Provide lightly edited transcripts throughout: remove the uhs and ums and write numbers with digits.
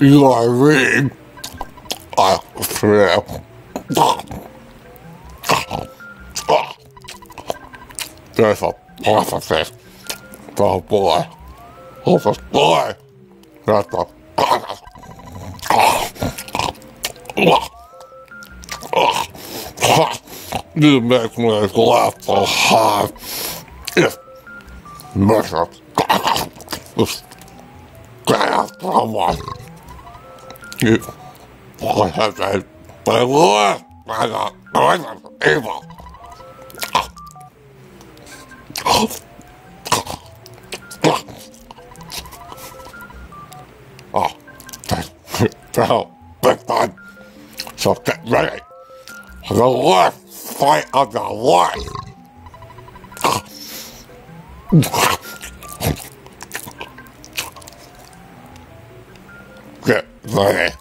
You are reading. I feel. There's a prophecy for a boy. Of a boy. That's a you make me laugh so hard. It's murder. Just grab someone. You have a Lord by the voice of evil. Oh, so big fun. So get ready for the worst fight of your life. Get ready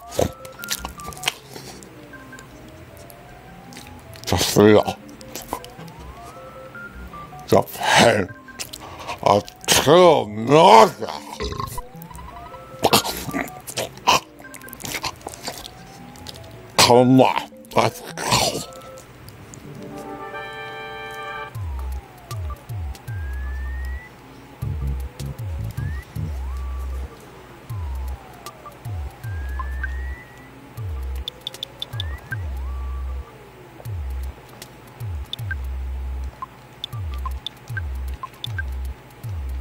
to feel the pain of true nausea. Come on, let's go.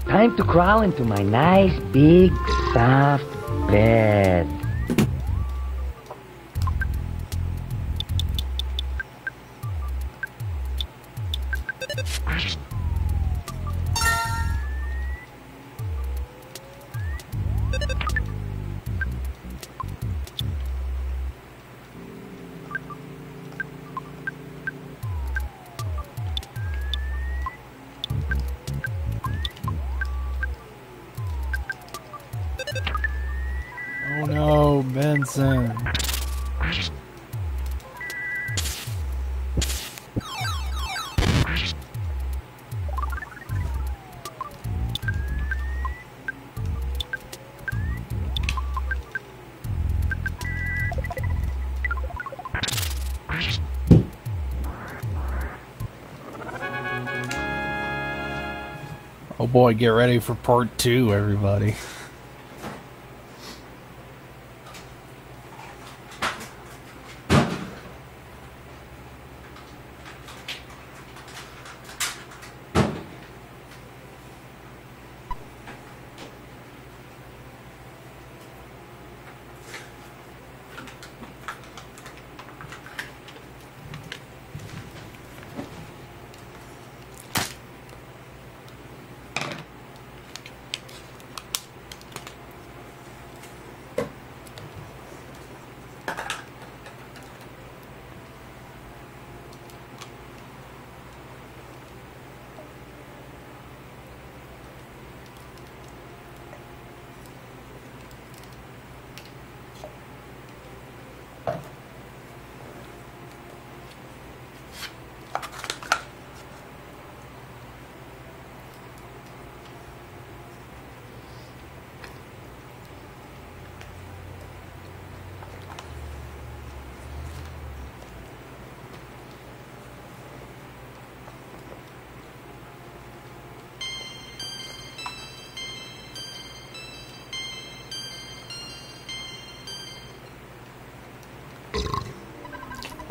Time to crawl into my nice, big, soft bed. Oh no, Benson. Oh boy, get ready for part 2, everybody.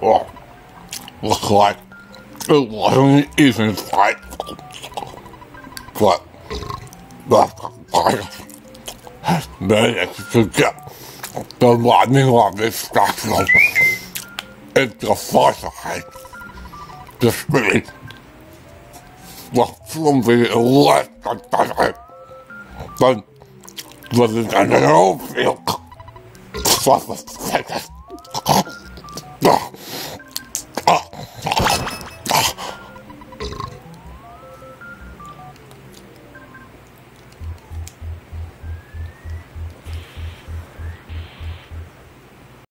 Oh, looks like it wasn't an easy fight, but that's fine. Managed to get the lightning of this statue into foresight. The speed was something less than perfect. Then, within an old field, for the second.